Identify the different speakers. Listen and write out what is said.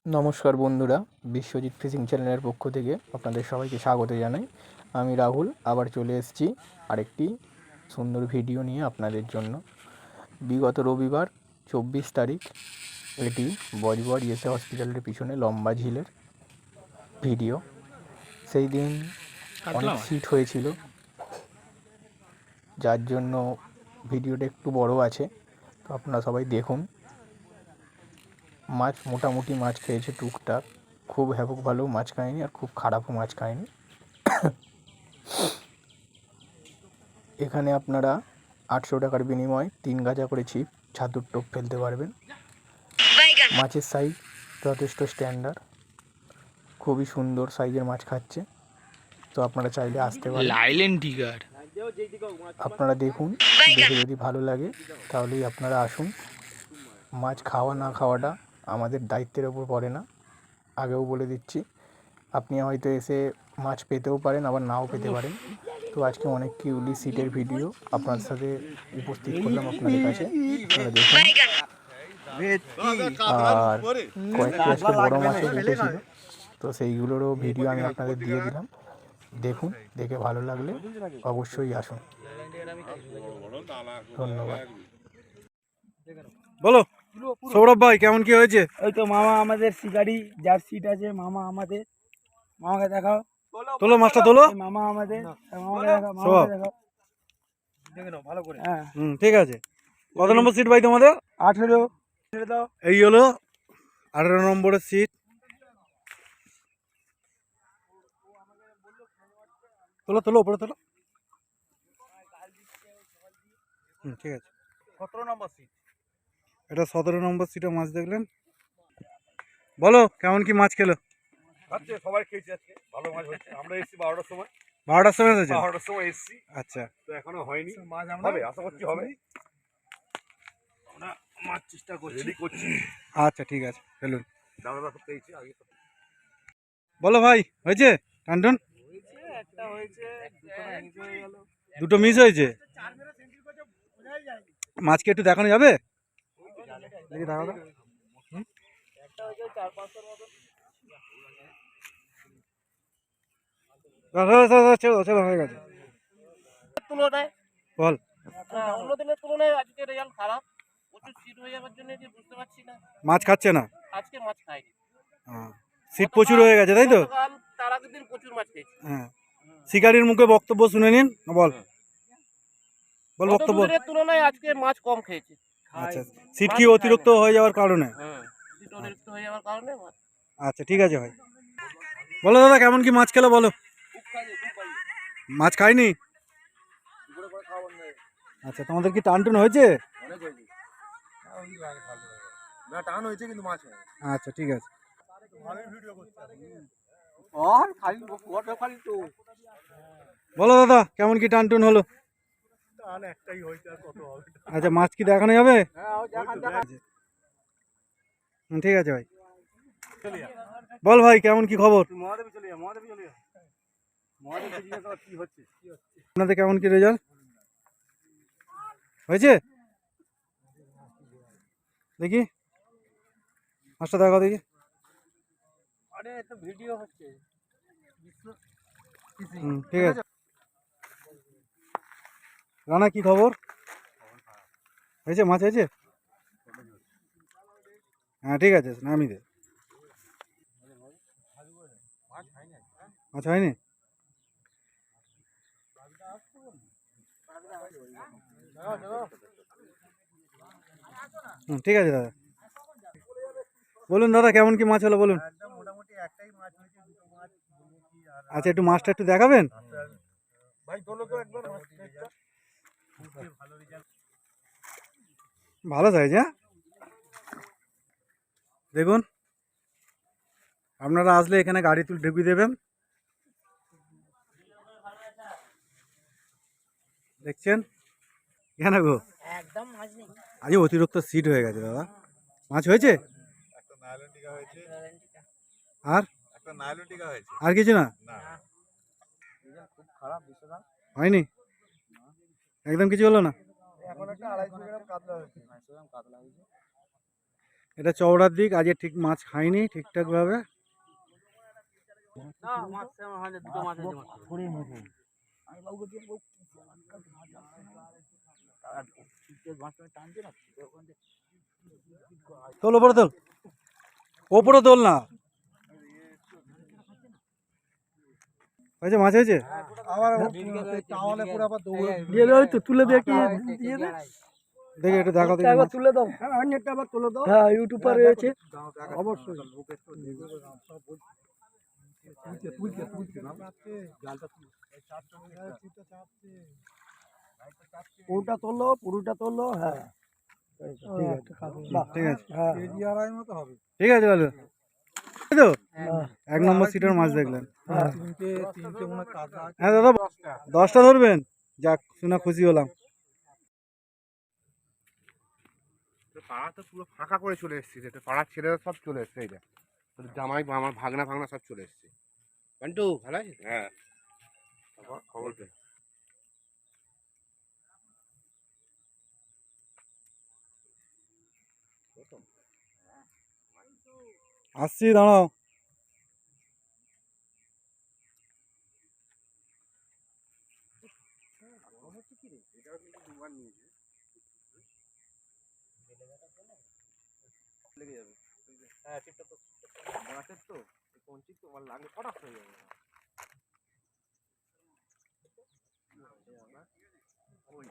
Speaker 1: নমস্কার বন্ধুরা, বিশ্বজিৎ ফিশিং চ্যানেলের পক্ষ থেকে আপনাদের সবাইকে স্বাগত জানাই। আমি রাহুল আবার চলে এসেছি আরেকটি সুন্দর ভিডিও নিয়ে আপনাদের জন্য। বিগত রবিবার 24 তারিখ এটি বজবজ ইএসএ হসপিটালের পিছনে লম্বা ঝিলের ভিডিও। সেই দিন অনেক সিট হয়েছিল, যার জন্য ভিডিওটা একটু বড় আছে, তো আপনারা সবাই দেখুন। মাছ মোটামুটি মাছ খেয়েছে টুকটাক, খুব হ্যাপক ভালো মাছ খায়নি আর খুব খারাপও মাছ খায়নি। এখানে আপনারা 800 টাকার বিনিময়ে 3 গাজা করে ছিপ, ছাতুর টোপ ফেলতে পারবেন। মাছের সাইজ যথেষ্ট স্ট্যান্ডার্ড, খুবই সুন্দর সাইজের মাছ খাচ্ছে। তো আপনারা চাইলে আসতে পারেন। আপনারা দেখুন, দেখে যদি ভালো লাগে তাহলেই আপনারা আসুন। মাছ খাওয়া না খাওয়াটা আমাদের দায়িত্বের ওপর পড়ে না, আগেও বলে দিচ্ছি। আপনি হয়তো এসে মাছ পেতেও পারেন, আবার নাও পেতে পারেন। তো আজকে অনেক কিউলি সিটের ভিডিও আপনার সাথে উপস্থিত করলাম আপনাদের কাছে, আপনারা দেখুন। আর কয়েকটি আজকে বড় মাছও উঠেছিল, তো সেইগুলোরও ভিডিও আমি আপনাদের দিয়ে দিলাম। দেখুন, দেখে ভালো লাগলে অবশ্যই আসুন। ধন্যবাদ।
Speaker 2: বলো সৌরভ ভাই, কেমন কি হয়েছে?
Speaker 3: ওই তো মামা আমাদের শিকারি, যার সিট আছে মামা আমাদের, মামাকে দেখাও।
Speaker 2: তোলো মাছটা তোলো।
Speaker 3: এই মামা আমাদের, মামাকে দেখাও, মামাকে দেখাও। দেখে নাও ভালো করে। হ্যাঁ
Speaker 2: ঠিক আছে। কত নম্বর সিট ভাই তোমাদের?
Speaker 3: 18 ছেড়ে দাও।
Speaker 2: এই হলো 18 নম্বরের সিট। তোলো তোলো, উপরে তোলো। ঠিক আছে।
Speaker 3: 17 নম্বর সিট।
Speaker 2: এটা 17 নম্বর সিটে মাছ দেখলেন। বলো কেমন কি মাছ খেলো?
Speaker 4: আজকে সবাই খেয়েছে, আজকে ভালো মাছ হচ্ছে। আমরা এসেছি 12টার সময়।
Speaker 2: 12টার সময় এসেছে?
Speaker 4: 12টার সময় এসেছি।
Speaker 2: আচ্ছা,
Speaker 4: তো এখনো হয়নি, মাছ হবে, আশা করছি হবে। আমরা মাছ চেষ্টা করছি।
Speaker 2: আচ্ছা ঠিক আছে, ফেলুন।
Speaker 4: দাদা তো পেয়েছি আগে।
Speaker 2: বলো ভাই, হয়েছে টানটন?
Speaker 3: একটা হয়েছে, দুটো মিস হয়ে গেল।
Speaker 2: দুটো মিস হয়েছে। মাছকে একটু দেখানো যাবে? দেখি দেখাও তো।
Speaker 3: একটা হয়েছে 4-500 মতো।
Speaker 2: চলো হয়ে গেছে।
Speaker 3: তুলনায়
Speaker 2: বল।
Speaker 3: অন্য দিনের তুলনায় আজকে রেজাল্ট খারাপ, প্রচুর সিট হয়ে যাওয়ার জন্য যে বুঝতে পারছি না।
Speaker 2: মাছ খাচ্ছে না?
Speaker 3: আজকে মাছ খাইনি।
Speaker 2: সিট প্রচুর হয়ে গেছে তাই তো?
Speaker 3: গতকাল তার আগের দিন প্রচুর মাছ খেয়েছি।
Speaker 2: হ্যাঁ, শিকারির মুখে বক্তব্য শুনে নিন। বল বল বক্তব্য।
Speaker 3: গতদিনের তুলনায় আজকে মাছ কম খেয়েছি।
Speaker 2: আচ্ছা, সিট কি অতিরিক্ত হয়ে যাওয়ার কারণে?
Speaker 3: সিট অতিরিক্ত হয়ে যাওয়ার কারণে মাছ।
Speaker 2: আচ্ছা ঠিক আছে ভাই। বলো দাদা, কেমন কি মাছ খেলো বলো? মাছ খাইনি? আচ্ছা, তোমাদের কি টান হয়েছে?
Speaker 4: টান হয়েছে কিন্তু মাছ হয়।
Speaker 2: আচ্ছা ঠিক আছে। বলো দাদা, কেমন কি টান হলো? আচ্ছা, মাছ কি দেখানো যাবে? ঠিক আছে ভাই। বল ভাই, কেমন কি খবর? আপনাদের কেমন কি রেজাল্ট হয়েছে? দেখি মাছটা দেখাও দেখি।
Speaker 3: ভিডিও হচ্ছে।
Speaker 2: ঠিক আছে। রানা, কি খবর? হয়েছে, মাছ হয়েছে? হ্যাঁ ঠিক আছে, নামি দে। মাছ হয়নি? ঠিক আছে দাদা। বলুন দাদা, কেমন কি মাছ হলো বলুন। আচ্ছা, একটু মাছটা একটু দেখাবেন? ভালো সাইজ। হ্যাঁ, দেখুন, আপনারা আসলে এখানে গাড়ি তুলে ঢুকিয়ে দেবেন। দেখছেন কেন গো?
Speaker 3: একদম মাছ নেই।
Speaker 2: আজ অতিরিক্ত সিট হয়ে গেছে দাদা। মাছ হয়েছে?
Speaker 4: একটা নাইলন টিকা হয়েছে,
Speaker 2: আর
Speaker 4: একটা নাইলন টিকা হয়েছে।
Speaker 2: আর কিছু না?
Speaker 3: খুব খারাপ বিষয়টা।
Speaker 2: হয়নি, একদম কিছু হলো না।
Speaker 3: এখন একটা 250 গ্রাম কাতলা হয়েছে। 250 গ্রাম কাতলা হয়েছে।
Speaker 2: এটা চওড়ার দিক, আজকে ঠিক মাছ খাইনি ঠিকঠাক ভাবে। তোল ওপরে তোল, ওপরে তোল না। হয়েছে, মাছ হয়েছে।
Speaker 5: তুলে দেখি দিয়ে দে
Speaker 2: দেখে একটু দেখো দেখি মাছ।
Speaker 5: তুলে দাও হ্যাঁ ইউটিউবার রয়েছে অবশ্যই পুরোটা তোলো পুরোটা তোলো হ্যাঁ ঠিক আছে বাহ,
Speaker 2: ঠিক আছে,
Speaker 5: হ্যাঁ
Speaker 2: ঠিক আছে ভালো। এই তো 1 নম্বর সিটের মাছ দেখলেন।
Speaker 5: হ্যাঁ
Speaker 2: হ্যাঁ দাদা, 10টা ধরবেন। যাক, শুনে খুশি হলাম।
Speaker 4: পাড়া তো পুরো ফাঁকা করে চলে এসেছি, তো পাড়ার ছেলেরা সব চলে এসছে। এই দেখ, তোর জামাই বা আমার ভাগনা ভাগনা সব চলে এসছে। বান্টু ভালো আছিস? হ্যাঁ, খবর দে।
Speaker 2: আসছি, দাঁড়াও।
Speaker 3: হ্যাঁ চিপটা তো মাছের তো কঞ্চি তো আমার লাগলে ফটাস হয়ে যাবে। ওই